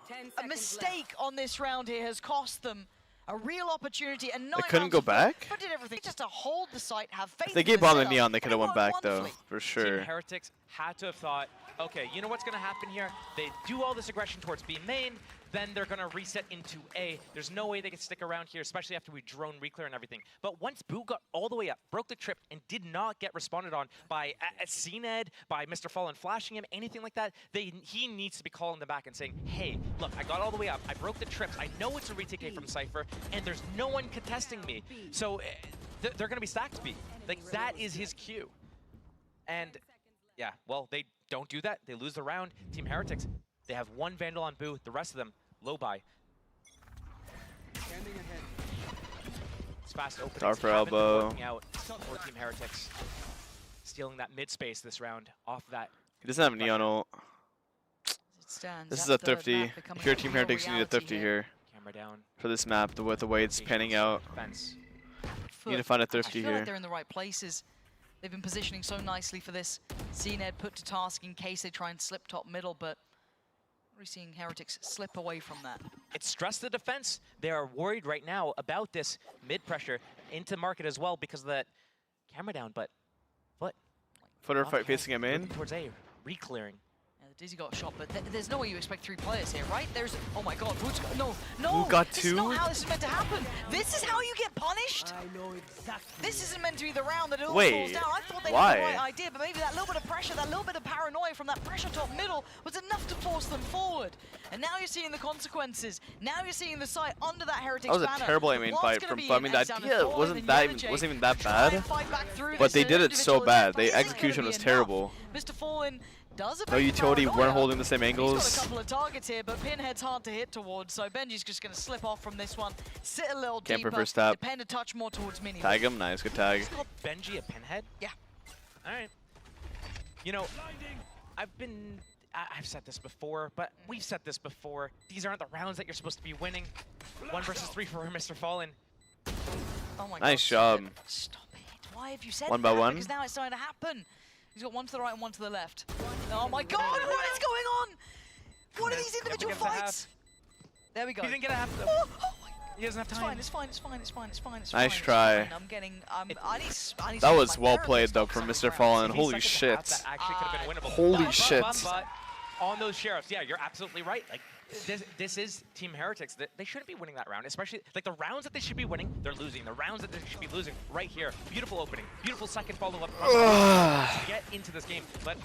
A mistake on this round here has cost them a real opportunity, and They couldn't go back? But did everything just to hold the site, have faith. If they in gave the bomb the setup, Neon, they could have and it went back, worked though, wonderfully. for Team sure. Heretics had to have thought, okay, you know what's going to happen here? They do all this aggression towards B main, then they're going to reset into A. There's no way they can stick around here, especially after we drone reclear and everything. But once Boo got all the way up, broke the trip, and did not get responded on by CNED, by Mr. Fallen flashing him, anything like that, he needs to be calling them back and saying, hey, look, I got all the way up, I broke the trips, I know it's a retake A from Cypher, and there's no one contesting me. So they're going to be stacked B. Like, that is his cue. And yeah, well, they don't do that. They lose the round. Team Heretics, they have one Vandal on Boo, the rest of them low buy. It's fast openings. Star for haven't been elbow. working out for Team Heretics. Stealing that mid space this round off that. He doesn't have Neon ult. This is a thrifty. If you're a Team Heretics, you need a thrifty here. Camera down. For this map, with the way it's panning out. Fence. You need to find a thrifty I feel here. like they're in the right places. They've been positioning so nicely for this. CNED put to task in case they try and slip top middle, but we're seeing Heretics slip away from that. It stressed the defense. They are worried right now about this mid pressure into market as well because of that camera down, but Fut. Footer fight facing him in. Moving towards A, re-clearing. Yeah, the Dizzy got shot, but there's no way you expect 3 players here, right? There's, oh my god, no, Who got this 2? is not how this is meant to happen. This is how you get punished? I know exactly. This isn't meant to be the round that it all Wait, falls down. I thought they why? had the right idea, but maybe that little bit of pressure, that little bit of paranoia from that pressure top middle was enough to force them forward. And now you're seeing the consequences. Now you're seeing the site under that Heretics That was banner. a terrible aiming What's fight gonna from be Fut. I mean, the Alexander idea Fallen wasn't and even that try bad. and fight back through But this. they An did it so individual bad. is The not gonna execution be was enough. terrible. Mr. Fallen does a No utility, paranoia. weren't holding the same He's got a angles. couple of targets here, but Pinhead's hard to hit towards, so Benji's just going to slip off from this one, sit a little Camper deeper, first tap. depend a touch more towards Mini. Tag him, nice, good tag. It's called Benji a Pinhead? Yeah. All right. You know, I've said this before, but we've said this before. These aren't the rounds that you're supposed to be winning. 1 versus 3 for Mr. Fallen. Oh my Nice God, job. Stop it. Why have you said One by that? one? Because now it's starting to happen. He's got one to the right and one to the left. Oh my God, what is going on? What are these individual Never gets a fights? There we go. He didn't get a half. Oh, oh my He doesn't have It's time. fine, it's fine, it's fine, it's fine, it's fine, it's Nice fine. try. It's fine. I'm getting, I need That to was use my well therapist played though on from second Mr. round. Fallen. If he Holy second shit. half, that actually could have been winnable. Holy shit. But on those sheriffs, yeah, you're absolutely right. Like, this is Team Heretics. They shouldn't be winning that round, especially like the rounds that they should be winning, they're losing. The rounds that they should be losing, right here. Beautiful opening, beautiful second follow-up to get into this game. But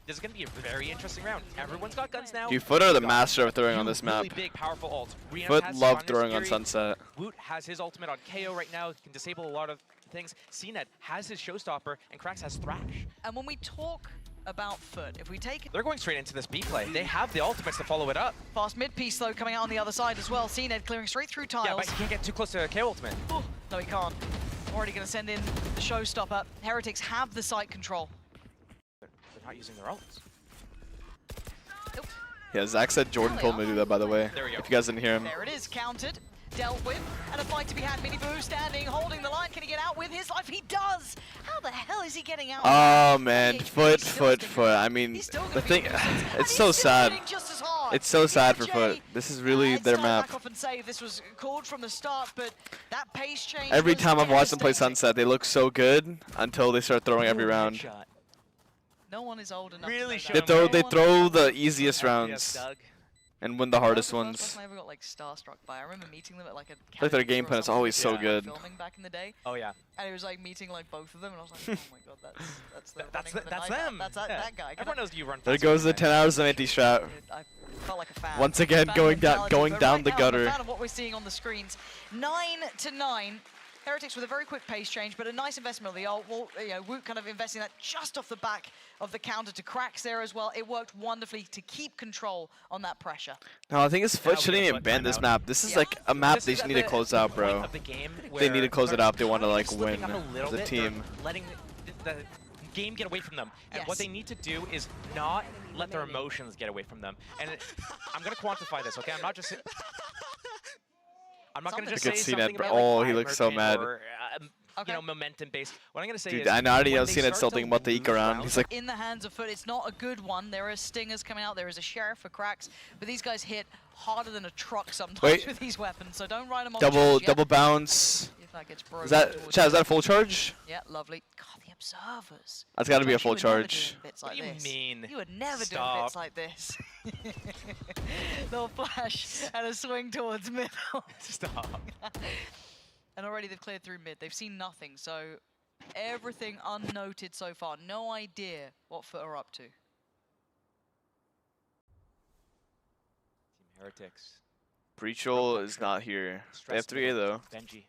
this is going to be a very interesting round. Everyone's got guns now. Dude, Fut are the master of throwing on this map. Really big, powerful ults. Rian Fut has love Sonic throwing on Fury. Sunset. Woot has his ultimate on KO right now. He can disable a lot of things. CNED has his Showstopper, and Krax has Thrash. And when we talk about Fut, if we take it, They're going straight into this B play. They have the ultimates to follow it up. fast mid piece though coming out on the other side as well. CNED clearing straight through tiles. Yeah, but he can't get too close to KO ultimate. Oh, no, he can't. Already going to send in the showstopper. Heretics have the site control. They're not using their ults. Yeah, Zach said Jordan told me to do that, by the way. There we go. If you guys didn't hear him. There it is, countered. dealt with, and a fight to be had. Miniboo standing, holding the line. Can he get out with his life? He does! How the hell is he getting out? Oh man, fut. I mean, the thing, it's so sad. It's so sad for fut. This is really their map. Back off and say this was called from the start, but that pace change Every time I've watched them play Sunset, they look so good until they start throwing every round. No one is old enough. Really to They throw the easiest rounds and win the hardest ones. I ever got like starstruck by. I remember meeting them at like a. Like their game plan is always so good. Filming back in the day. Oh yeah. And it was like meeting like both of them, and I was like, oh my god, that's That's the them. That's that guy. Everyone knows you run. There goes the 10 hours of anti-strat. I felt like a fan. Once again, going down the gutter. I'm a fan of what we're seeing on the screens. 9-9. Heretics with a very quick pace change, but a nice investment. Woot kind of investing that just off the back of the counter to cracks there as well. It worked wonderfully to keep control on that pressure. No, I think it's fut shouldn't even ban this map. This is like a map they just need to close out, bro. They need to close it out if they want to like win as a team. Letting the game get away from them. And what they need to do is not let their emotions get away from them. And I'm going to quantify this, okay? I'm not just... I'm not going to just say something about oh, he looks so mad. Or, you know, momentum based. What I'm going to say Dude, is... I already have seen it still thinking about the eke around. He's like... In the hands of fut, it's not a good one. There are stingers coming out. There is a sheriff for cracks. But these guys hit harder than a truck sometimes with these weapons. So don't ride them off. Double bounce. If that gets broken. Is that a full charge? Yeah, lovely. God, the observers. That's got to be a full charge. What do you mean? You would never do bits like this. They'll flash and a swing towards middle. Stop. And already they've cleared through mid. They've seen nothing, so everything unnoted so far. No idea what fut are up to. Team Heretics. Breachel is not here. They have 3A though. Benji.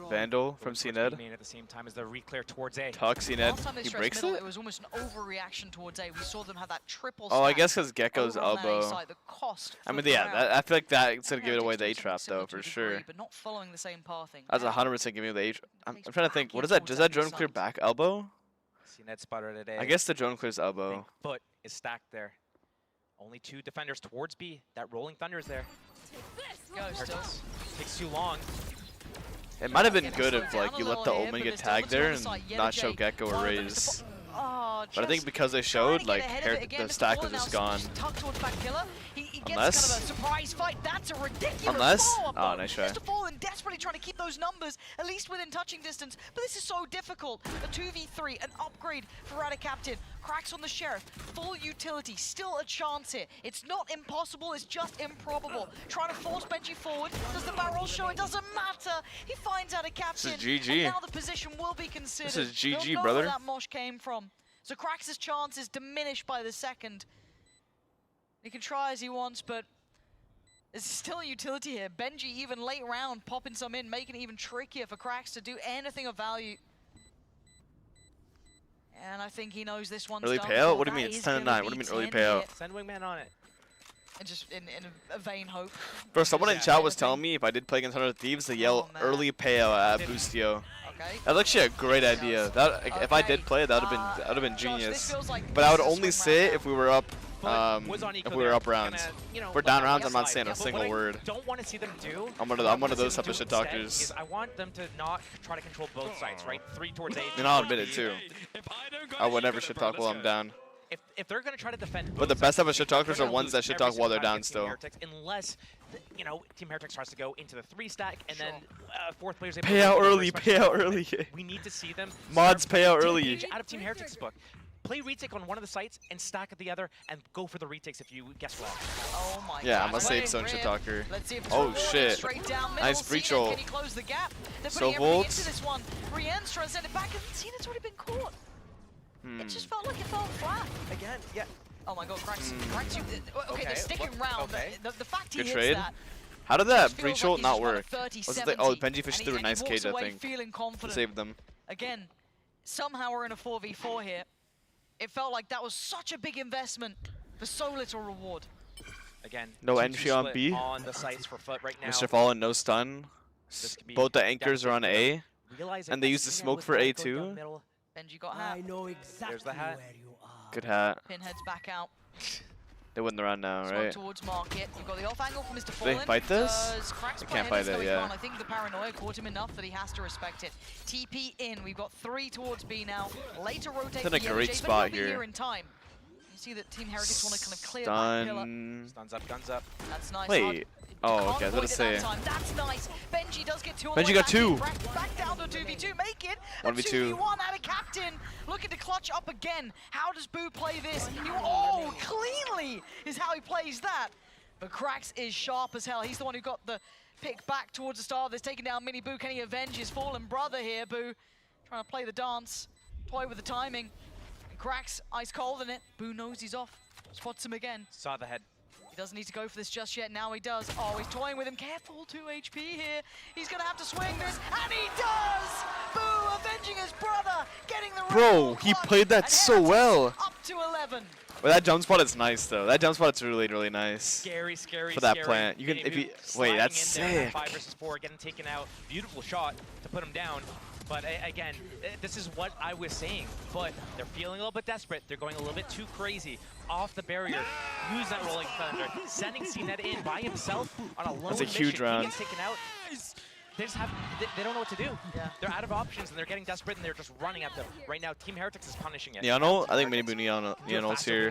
Vandal from CNED. At the same time as the reclear towards A. Tuck CNED. He breaks middle, it? It was almost an overreaction towards A. We saw them have that triple Oh, I stack guess because Gecko's over on that A elbow. side. The cost I mean, for yeah, Brown. I feel like that's going to give it Heretics away the doing A-trap something though, similar for to a degree, sure. but not following the same pathing. That's 100% giving you the A-trap. I'm trying to think, what is that? Does that drone clear back elbow? CNED sputtered at A. I guess the drone clears elbow. Fut is stacked there. Only 2 defenders towards B. That rolling thunder is there. Go still. Takes too long. It might have been good if like you let the Omen get tagged there and not show Gecko or Raze. But I think because they showed, like, the stack was just gone. He gets kind of a surprise fight. That's a ridiculous follow-up, oh, nice try. Just a fall and desperately trying to keep those numbers at least within touching distance. But this is so difficult. A 2v3, an upgrade for Radicaptain. Cracks on the Sheriff. Full utility. Still a chance here. It's not impossible. It's just improbable. Trying to force Benji forward. Does the barrel show? It doesn't matter. He finds out a captain. This is GG. And now the position will be considered. This is GG, They'll know brother. where that mosh came from. So Cracks' chances diminish by the second. He can try as he wants, but there's still a utility here. Benji, even late round, popping some in, making it even trickier for Cracks to do anything of value. And I think he knows this one's Early done. payout? What do you mean? It's 10 and 9. What do you mean early payout? Send Wingman on it. And just in a vain hope. Bro, someone in chat was telling me if I did play against 100 Thieves, to yell early payout at Boostio. Okay. That's actually a great idea. That if I did play it, that would have been genius. But I would only say it if we were up. If we were up rounds. If we're down rounds, I'm not saying a single word. Don't want to see them do. I'm one of those type of shit talkers. I want them to not try to control both sides, right? 3 towards 8. And I'll admit it too. I would never shit talk while I'm down. If they're gonna try to defend, but the best type of shit talkers are ones that shit talk while they're down still. Unless, you know, Team Heretics tries to go into the 3 stack and then 4th players pay out early, pay out early. We need to see them. Mods pay out early. Out of Team Heretics' book. Play retake on one of the sites and stack at the other and go for the retakes if you guess well. Oh my yeah, God. I'm a safe zone shit talker. Oh shit. Nice Breachel. Can he close the gap? They're so volts. This one. Brienne's trying to send it back and Cena's already been caught. It just felt like it fell flat. Again, yeah. Oh my God, Cracks, okay, they're sticking round. The fact he Good hits trade. that. How did that Breachel like not work? Oh, Benji fished through a nice cage, I think. Saved them. Again, somehow we're in a 4v4 here. It felt like that was such a big investment for so little reward. Again, no entry on B. On the sites for fut right now. Mr. Fallen, no stun. Both the anchors are on A. And they use the smoke for A too. Benji got hat. There's the hat. Good hat. Pinhead's back out. They win the round now, Smoke right? towards market. You've got the off angle from Mr. Do Fallen. they fight this? Cracks They can't playing fight is it, going yeah. on. I think the paranoia caught him enough that he has to respect it. TP in. We've got 3 towards B now. Later rotate It's in a for great EMEA, spot but he'll be here. in time. You see that Team Heretics want to kind of clear that pillar. Stun. Stuns up, guns up. That's nice. Wait. Oh, okay. I was about to say. That's nice. Benji does get 2 on Benji the way got back 2. in. Back down to 2v2. Make it. 1v2. 2v1 out of captain. Looking to clutch up again. How does Boo play this? Oh, cleanly is how he plays that. But Cracks is sharp as hell. He's the one who got the pick back towards the star of this, taking down Mini Boo. Can he avenge his fallen brother here? Boo trying to play the dance, toy with the timing. And Cracks ice cold in it. Boo knows he's off. Spots him again. Saw the head. He doesn't need to go for this just yet. Now he does. Oh, he's toying with him. Careful, 2 HP here. He's going to have to swing this, and he does! Boo avenging his brother, getting the Bro, he played that so well. Up to 11. Well, that jump spot is nice though. That jump spot's really, really nice. Scary, scary, For that scary. plant. You can, if you wait, that's sick. 5 versus 4, getting taken out. Beautiful shot to put him down. But again, this is what I was saying. But they're feeling a little bit desperate. They're going a little bit too crazy. Off the barrier, use that rolling thunder, sending CNET in by himself on a lone That's a mission. huge round. He gets taken out. They just have, they don't know what to do. Yeah. They're out of options and they're getting desperate and they're just running at them. Right now, Team Heretics is punishing it. Neon, I think Mini Boo Neon's here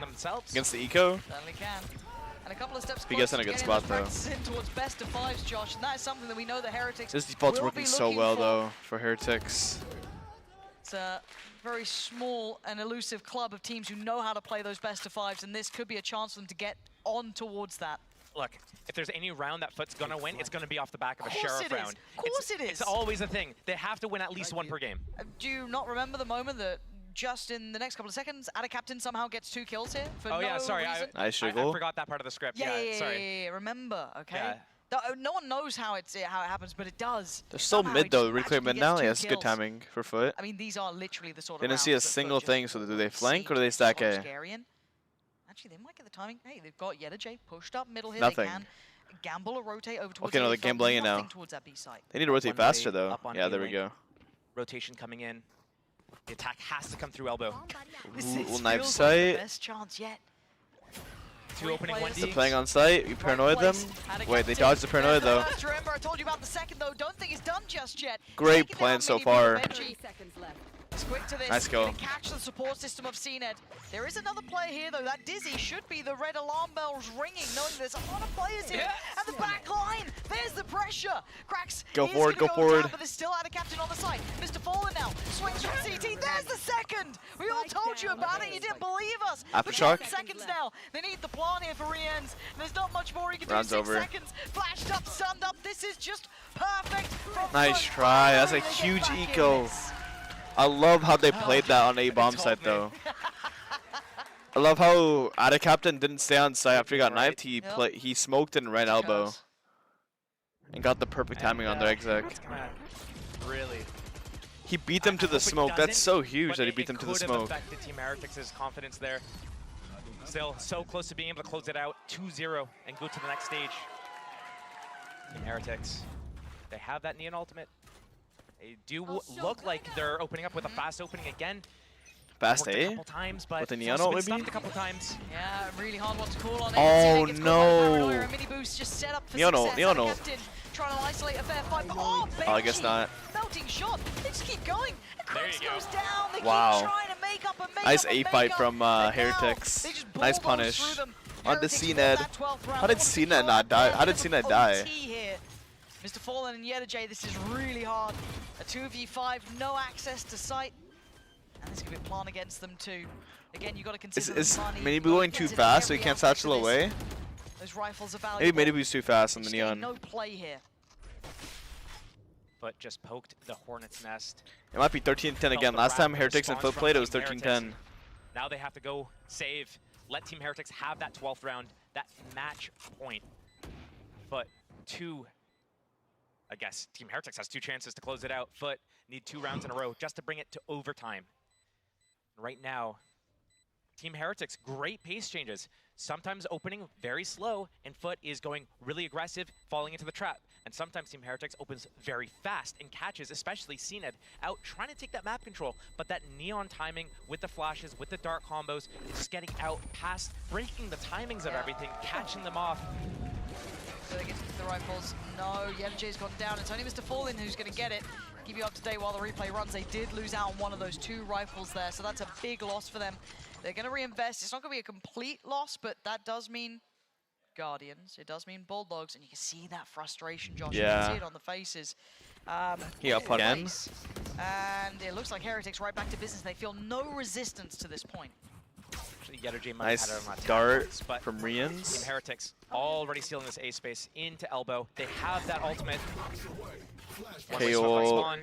against the Eco. Certainly can. And a couple of steps He gets in a closer good to spot, getting though. those practices in towards best of 5s, Josh, and that is something that we know the Heretics This default's will working be so looking well for. though for Heretics. It's a very small and elusive club of teams who know how to play those best of 5s, and this could be a chance for them to get on towards that. Look, if there's any round that Fut's gonna win, it's gonna be off the back of a Of course Sheriff it is. round. Of course it is. It's always a thing. They have to win at least 1 per game. Do you not remember the moment that just in the next couple of seconds, Ada Captain somehow gets 2 kills here for Oh no yeah, sorry, reason? Nice I jiggle. forgot that part of the script. Yeah, Sorry. remember, okay? Yeah. No one knows how it happens, but it does. They're still Somehow mid he though. just Really clear magically mid now. gets 2 Yeah, it's good kills. timing for Foot. I mean, these are literally the sort of Didn't see rounds a that single Foot thing. just So do they flank or do they siege stack A? Hungarian. Actually, they might get the timing. Hey, they've got th-fut pushed up middle here. Nothing. They can gamble or rotate over towards Okay, no, A, they're gambling it nothing now. towards that B site. They need to rotate One faster way though. up on Yeah, there we A-lane. go. Rotation coming in. The attack has to come through elbow. This Ooh, feels knife like the sight. best chance yet. 2 opening, 1 They're D. playing on site. You paranoid them? Wait, they dodged the paranoia though. Remember, I told you about the second though. Don't think it's done just yet. Great Taking plan down so Mini far. Benji. It's quick to this. Nice goal. Gonna catch the support system of CNED. There is another player here though. That Dizzy should be the red alarm bells ringing, knowing there's a lot of players here. And the back line, there's the pressure. Cracks. Go is forward, gonna go forward. Down, but there's still out of captain on the side. Mr. Fallen now swings from CT. There's the second. We all told you about it. You didn't believe us. But Aftershock. 10 seconds now. They need the plan here for re-ends. There's not much more he can Round's do. 6 over. seconds. Flashed up, stunned up. This is just perfect. From Nice Foot. try. That's a Finally they get huge back in eco. this. I love how they played that on A bomb told site me. though. I love how Ada Captain didn't stay on site after he got knifed. He smoked and ran elbow and got the perfect timing on their exec. It's gonna really. He beat them to I the hope it smoke. That's doesn't, so huge but that he it beat them to the could have smoke. affected Team Heretics' confidence there. Still so close to being able to close it out 2-0 and go to the next stage. Team Heretics, they have that Neon ultimate. They do look like they're opening up with a fast opening again. Fast Worked a A? couple times, but With the it's Neon also ult, been maybe? stuffed a couple times. Yeah, really hard one to call on it. Oh, Gets caught by the paranoia, no. and Mini Boost just set up for Neon ult, success. Neon Ada ult. Captain trying to isolate a fair fight, but Benji, I guess not. Melting shot. They just keep going. And There Crux you go. goes down. They Wow. keep trying to make up and make Nice up and A make fight up. from And now Heretics. they just Nice bulldoze punish. through them. On the Heretics CNED. won that 12th round. How They did want to CNED secure not that die? How did bit of CNED die? OT here. Mr. Fallen and th-fut, this is really hard. A 2v5, no access to sight. And this could be a plan against them too. Again, you got to consider Is the money. Mini You Boo gotta going too consider fast so he every can't aspect satchel of this. away? Those rifles are valuable. Maybe Mini Boo's too fast on the Just getting Neon. no play here. But just poked the Hornet's Nest. It might be 13-10 again. the Last time rapid Heretics and response Foot played, it was from Team 13-10. Now they have to go save. Let Team Heretics have that 12th round, that match point. But I guess Team Heretics has 2 chances to close it out. Foot need 2 rounds in a row just to bring it to overtime. Right now, Team Heretics, great pace changes. Sometimes opening very slow, and Foot is going really aggressive, falling into the trap. And sometimes Team Heretics opens very fast and catches, especially CNED, out trying to take that map control. But that Neon timing with the flashes, with the dart combos, just getting out past, breaking the timings of everything, catching them off. So they get the rifles. No, th-fut's gone down. It's only Mr. Fallen who's going to get it. Keep you up to date while the replay runs. They did lose out on one of those 2 rifles there, so that's a big loss for them. They're going to reinvest. It's not going to be a complete loss, but that does mean Guardians. It does mean Bulldogs, and you can see that frustration, Josh. Yeah. You can see it on the faces. He up again. And it looks like Heretics right back to business. They feel no resistance to this point. Actually, th-fut might Nice have had it on that dart but from Team Rians. Heretics already stealing this A space into elbow. They have that ultimate. KO.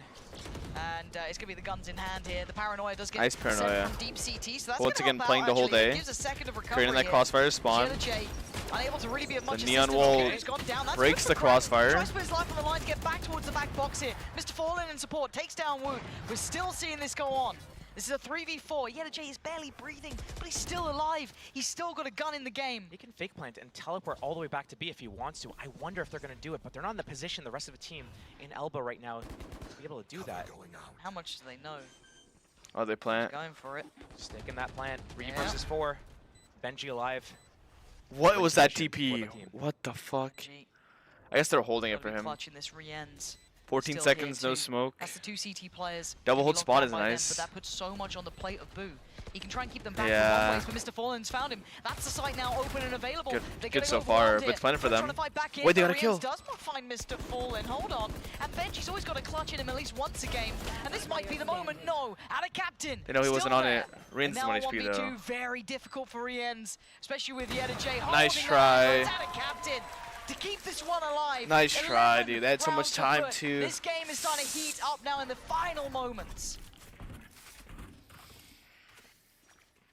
And it's going to be the guns in hand here. The Paranoia does get Nice Paranoia. from deep CT, so that's Once gonna again, help playing out, the whole actually. day. It gives a second of recovery Creating that here. crossfire spawn. j unable to really be of much The Neon assistance. wall Okay, he's gone down. That's breaks good the for Craig. crossfire. Tries to put his life on the line to get back towards the back box here. Mr. Fallen in support, takes down Woot. We're still seeing this go on. This is a 3v4. th-fut is barely breathing, but he's still alive. He's still got a gun in the game. He can fake plant and teleport all the way back to B if he wants to. I wonder if they're going to do it, but they're not in the position, the rest of the team, in elbow right now to be able to do that. How much do they know? Oh, they plant. Going for it. Sticking that plant. 3 Yeah. versus 4. Benji alive. What was that Position for TP? the team. What the fuck? Gee, I guess they're holding it for gonna be him. clutching this Rienz. 14 Still seconds, here no too. smoke. That's the 2 CT players. Double Gonna be hold locked spot down is by them, nice. but that puts so much on the plate of Boo. He can try and keep them back Yeah. in one way, but Mr. Fallen's found him. That's the site now open and available. Good- They're good getting so far, overwhelmed but here. it's plenty for They're them. trying to fight back in, Wait, they but got a kill. Rienz does not find Mr. Fallen. Hold on. And Benji's always got a clutch in him at least once a game. And this might be the moment. No, out of captain. They know he Still wasn't on there. it. Rienz is And 1 now HP 1v2, though. very difficult for Rienz, especially with th-fut Nice holding try. the out of captain. To keep this one alive. Nice try, 11 dude. They had so much rounds to time, put. too. This game is starting to heat up now in the final moments.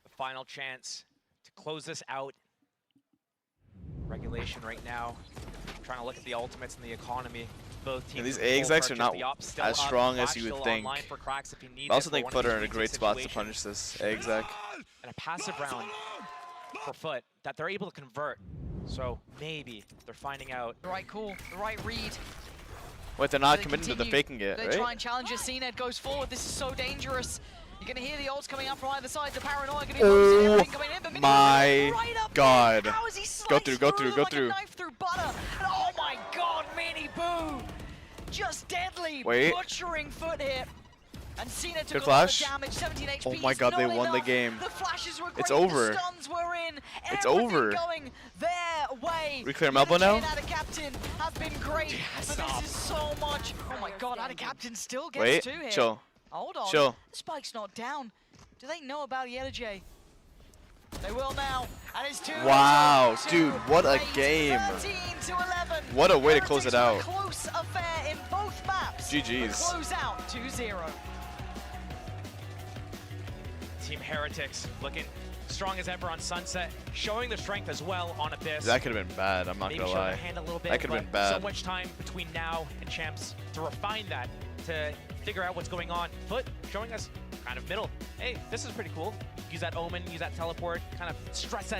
The final chance to close this out. Regulation right now. Trying to look at the ultimates and the economy. Both teams. And these with A full execs are purchase. not The ops still as up, strong as Flash you would still think. online for cracks if he needs I also it for think one of fut these are in a retake great spot to situations. punish this A exec. And a passive round for fut that they're able to convert. So maybe they're finding out. The right call, the right read. Wait, they're not They committing to the continue. faking it, They try right? and challenge it. CNED goes forward. This is so dangerous. You're going to hear the ults coming out from either side. The Paranoia going to be Oh everything coming in. But Mini my right up God. there. How is he Go sliced through, go through, go like through. A knife through butter. And oh my God, Mini Boo. Just deadly. Wait. Butchering fut here. And CNED took Good a lot of flash. damage, 17 HP. Oh my It's God, they not won the enough. game. The flashes were great. It's over. The stuns were in. It's Everything over. going their way. We clear him elbow now? Out of captain has been great, but stop. this is so much. Oh my God, out of captain still gets Wait, 2 here. chill. Hold on. Chill. The spike's not down. Do they know about th-fut? They will now. And it's 2. Wow, to dude, what a 8, game. 13-11. What a way to close it Heretics out. were a close affair in both maps. GG's. Close out 2-0. Team Heretics looking strong as ever on Sunset, showing their strength as well on Abyss. That could have been bad, I'm not Maybe gonna showing lie. their hand a little bit, That could have but been bad. so much time between now and Champs to refine that, to figure out what's going on. fut showing us kind of middle. Hey, this is pretty cool. Use that Omen, use that teleport, kind of stress that